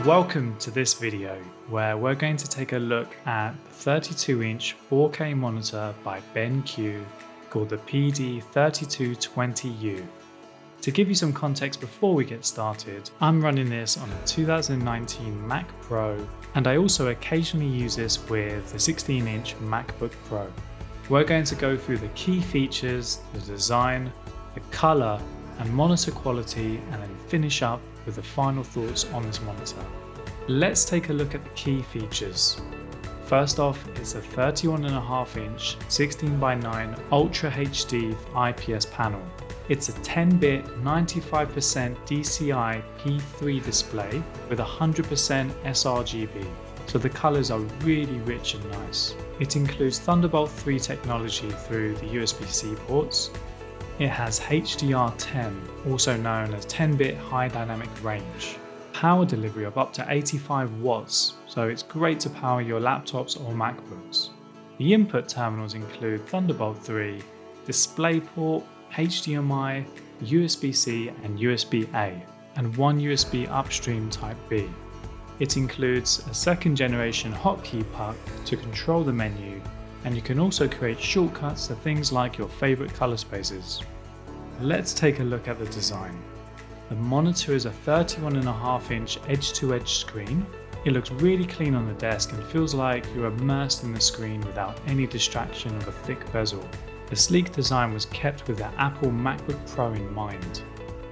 Welcome to this video where we're going to take a look at the 32-inch 4K monitor by BenQ called the PD3220U. To give you some context before we get started, I'm running this on a 2019 Mac Pro, and I also occasionally use this with the 16-inch MacBook Pro. We're going to go through the key features, the design, the color and monitor quality, and then finish up with the final thoughts on this monitor. Let's take a look at the key features. First off is a 31.5-inch 16:9 Ultra HD IPS panel. It's a 10-bit 95% DCI P3 display with 100% sRGB, so the colors are really rich and nice. It includes Thunderbolt 3 technology through the USB-C ports. It has HDR10, also known as 10-bit high dynamic range. Power delivery of up to 85 watts, so it's great to power your laptops or MacBooks. The input terminals include Thunderbolt 3, DisplayPort, HDMI, USB-C and USB-A, and one USB upstream Type B. It includes a second generation hotkey puck to control the menu, and you can also create shortcuts to things like your favorite color spaces. Let's take a look at the design. The monitor is a 31.5-inch edge-to-edge screen. It looks really clean on the desk and feels like you're immersed in the screen without any distraction of a thick bezel. The sleek design was kept with the Apple MacBook Pro in mind.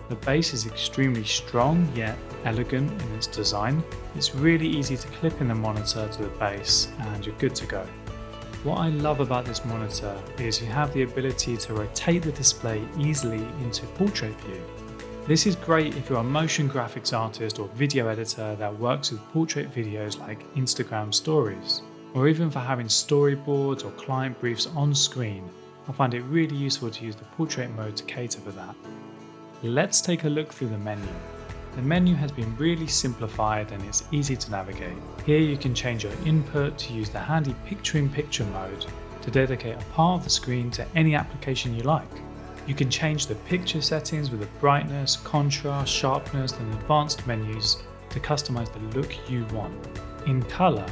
The base is extremely strong yet elegant in its design. It's really easy to clip in the monitor to the base and you're good to go. What I love about this monitor is you have the ability to rotate the display easily into portrait view. This is great if you're a motion graphics artist or video editor that works with portrait videos like Instagram stories, or even for having storyboards or client briefs on screen. I find it really useful to use the portrait mode to cater for that. Let's take a look through the menu. The menu has been really simplified and it's easy to navigate. Here you can change your input to use the handy picture-in-picture mode to dedicate a part of the screen to any application you like. You can change the picture settings with the brightness, contrast, sharpness and advanced menus to customize the look you want. In color,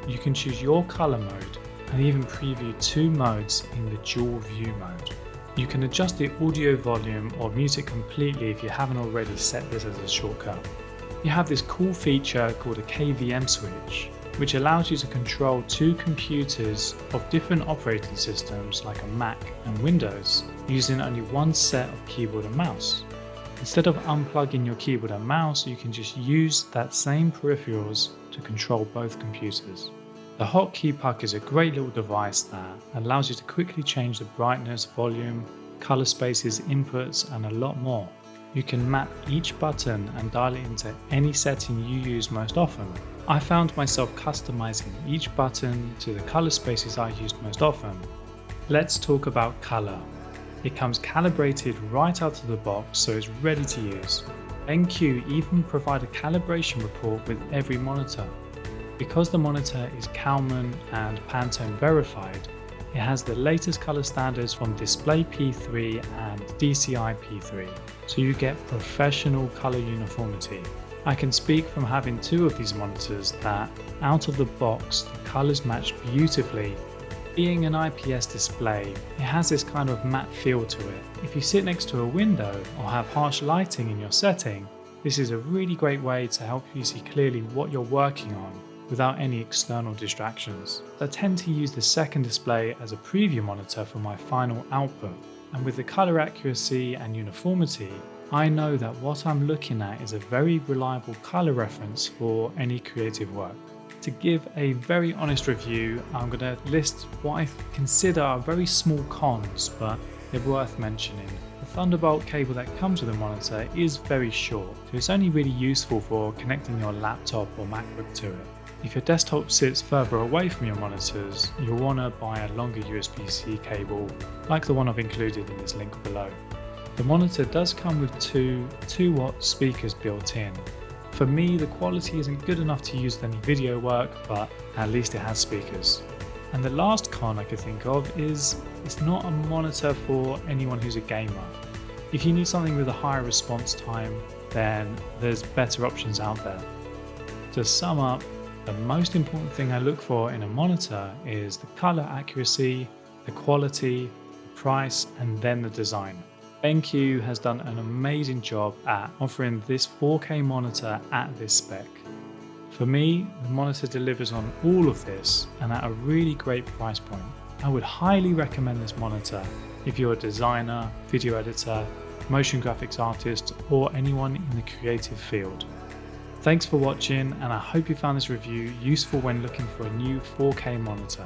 you can choose your color mode and even preview two modes in the dual view mode. You can adjust the audio volume or mute it completely if you haven't already set this as a shortcut. You have this cool feature called a KVM switch, which allows you to control two computers of different operating systems like a Mac and Windows using only one set of keyboard and mouse. Instead of unplugging your keyboard and mouse, you can just use that same peripherals to control both computers. The hotkey puck is a great little device that allows you to quickly change the brightness, volume, color spaces, inputs, and a lot more. You can map each button and dial it into any setting you use most often. I found myself customizing each button to the color spaces I used most often. Let's talk about color. It comes calibrated right out of the box, so it's ready to use. BenQ even provide a calibration report with every monitor. Because the monitor is Kalman and Pantone verified, it has the latest color standards from Display P3 and DCI P3, so you get professional color uniformity. I can speak from having two of these monitors that, out of the box, the colors match beautifully. Being an IPS display, it has this kind of matte feel to it. If you sit next to a window or have harsh lighting in your setting, this is a really great way to help you see clearly what you're working on without any external distractions. I tend to use the second display as a preview monitor for my final output, and with the color accuracy and uniformity, I know that what I'm looking at is a very reliable color reference for any creative work. To give a very honest review, I'm going to list what I consider are very small cons, but they're worth mentioning. The Thunderbolt cable that comes with the monitor is very short, so it's only really useful for connecting your laptop or MacBook to it. If your desktop sits further away from your monitors, you'll want to buy a longer USB-C cable, like the one I've included in this link below. The monitor does come with two 2-watt speakers built in. For me, the quality isn't good enough to use any video work, but at least it has speakers. And the last con I could think of is it's not a monitor for anyone who's a gamer. If you need something with a higher response time, then there's better options out there. To sum up, the most important thing I look for in a monitor is the color accuracy, the quality, the price, and then the design. BenQ has done an amazing job at offering this 4K monitor at this spec. For me, the monitor delivers on all of this and at a really great price point. I would highly recommend this monitor if you're a designer, video editor, motion graphics artist, or anyone in the creative field. Thanks for watching, and I hope you found this review useful when looking for a new 4K monitor.